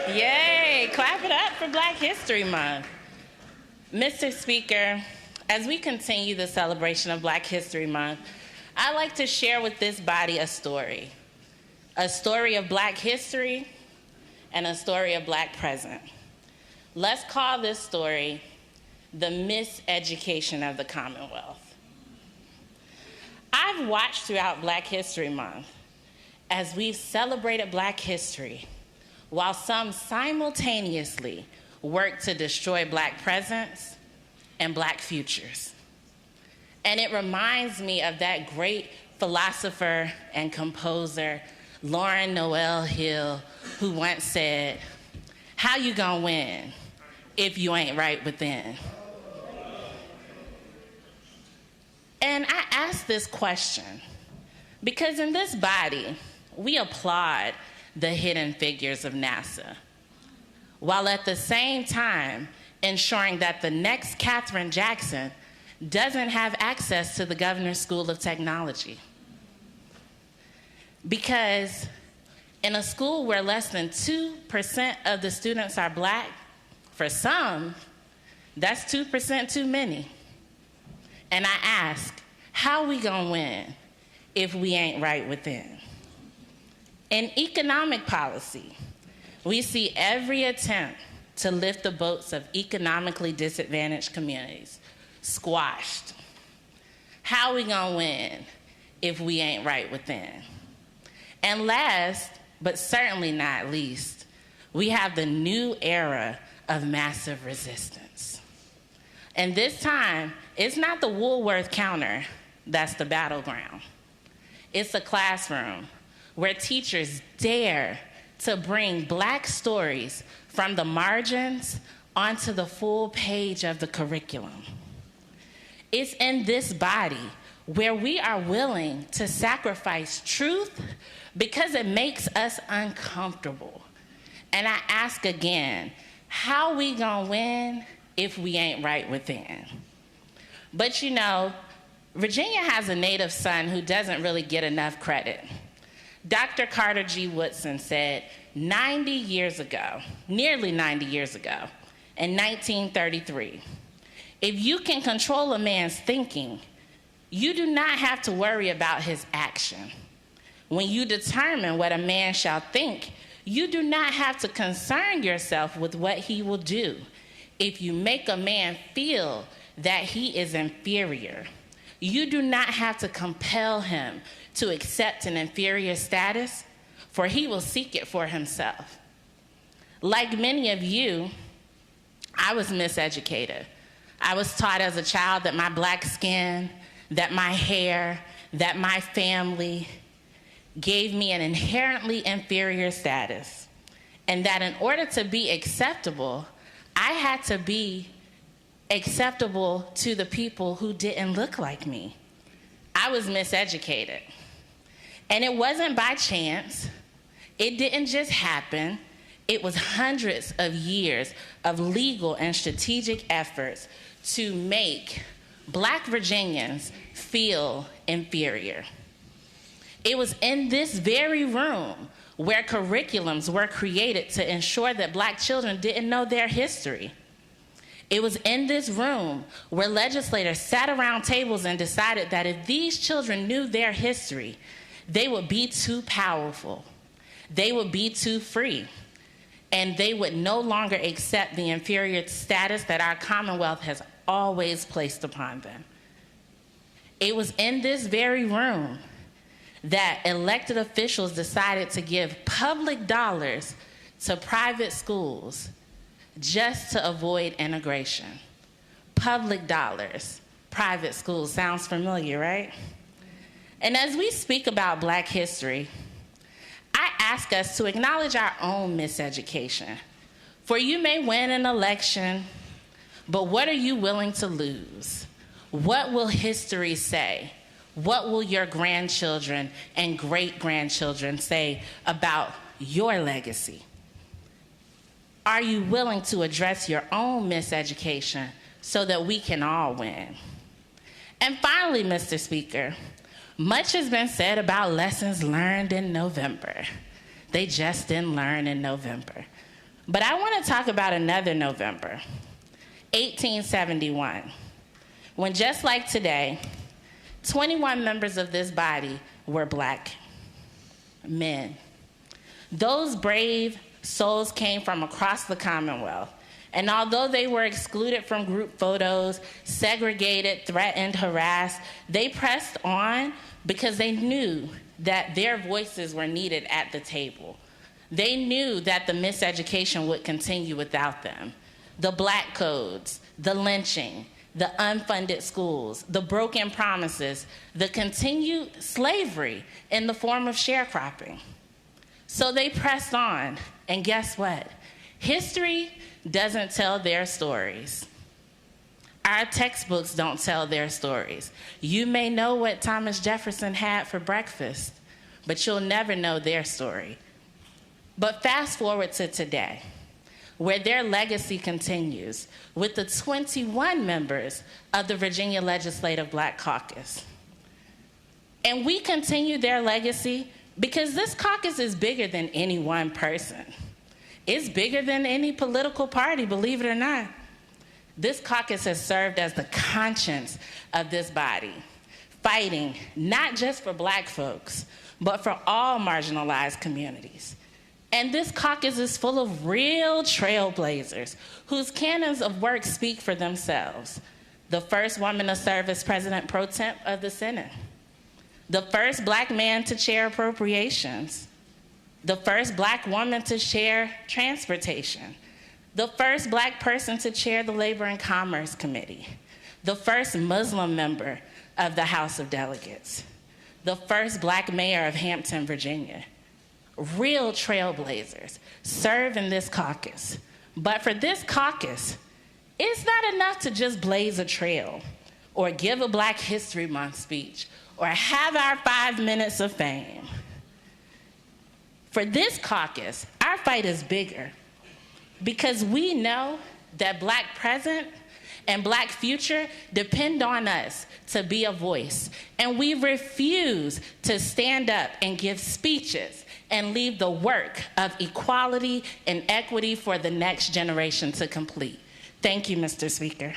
Yay, clap it up for Black History Month. Mr. Speaker, as we continue the celebration of Black History Month, I'd like to share with this body a story of Black history and a story of Black present. Let's call this story the miseducation of the Commonwealth. I've watched throughout Black History Month as we've celebrated Black history while some simultaneously work to destroy Black presents and Black futures. And it reminds me of that great philosopher and composer, Lauren Noel Hill, who once said, "How you gonna win if you ain't right within?" And I ask this question because in this body, we applaud the hidden figures of NASA, while at the same time ensuring that the next Katherine Jackson doesn't have access to the Governor's School of Technology. Because in a school where less than 2% of the students are Black, for some, that's 2% too many. And I ask, how we gonna win if we ain't right within? In economic policy, we see every attempt to lift the boats of economically disadvantaged communities squashed. How we gonna win if we ain't right within? And last, but certainly not least, we have the new era of massive resistance. And this time, it's not the Woolworth counter that's the battleground. It's a classroom where teachers dare to bring Black stories from the margins onto the full page of the curriculum. It's in this body where we are willing to sacrifice truth because it makes us uncomfortable. And I ask again, how we gonna win if we ain't right within? But you know, Virginia has a native son who doesn't really get enough credit. Dr. Carter G. Woodson said 90 years ago, nearly 90 years ago, in 1933, if you can control a man's thinking, you do not have to worry about his action. When you determine what a man shall think, you do not have to concern yourself with what he will do. If you make a man feel that he is inferior, you do not have to compel him to accept an inferior status, for he will seek it for himself. Like many of you, I was miseducated. I was taught as a child that my Black skin, that my hair, that my family gave me an inherently inferior status, and that in order to be acceptable, I had to be acceptable to the people who didn't look like me. I was miseducated. And it wasn't by chance. It didn't just happen. It was hundreds of years of legal and strategic efforts to make Black Virginians feel inferior. It was in this very room where curriculums were created to ensure that Black children didn't know their history. It was in this room where legislators sat around tables and decided that if these children knew their history, they would be too powerful, they would be too free, and they would no longer accept the inferior status that our Commonwealth has always placed upon them. It was in this very room that elected officials decided to give public dollars to private schools just to avoid integration. Public dollars, private schools, sounds familiar, right? And as we speak about Black history, I ask us to acknowledge our own miseducation. For you may win an election, but what are you willing to lose? What will history say? What will your grandchildren and great-grandchildren say about your legacy? Are you willing to address your own miseducation so that we can all win? And finally, Mr. Speaker, much has been said about lessons learned in November. They just didn't learn in November. But I want to talk about another November, 1871, when just like today, 21 members of this body were Black men. Those brave souls came from across the Commonwealth, and although they were excluded from group photos, segregated, threatened, harassed, they pressed on because they knew that their voices were needed at the table. They knew that the miseducation would continue without them. The Black codes, the lynching, the unfunded schools, the broken promises, the continued slavery in the form of sharecropping. So they pressed on, and guess what? History doesn't tell their stories. Our textbooks don't tell their stories. You may know what Thomas Jefferson had for breakfast, but you'll never know their story. But fast forward to today, where their legacy continues with the 21 members of the Virginia Legislative Black Caucus. And we continue their legacy because this caucus is bigger than any one person. It's bigger than any political party, believe it or not. This caucus has served as the conscience of this body, fighting not just for Black folks, but for all marginalized communities. And this caucus is full of real trailblazers whose canons of work speak for themselves. The first woman to serve as president pro tem of the Senate. The first Black man to chair appropriations. The first Black woman to chair transportation. The first Black person to chair the Labor and Commerce Committee. The first Muslim member of the House of Delegates. The first Black mayor of Hampton, Virginia. Real trailblazers serve in this caucus. But for this caucus, it's not enough to just blaze a trail or give a Black History Month speech or have our 5 minutes of fame. For this caucus, our fight is bigger because we know that Black present and Black future depend on us to be a voice. And we refuse to stand up and give speeches and leave the work of equality and equity for the next generation to complete. Thank you, Mr. Speaker.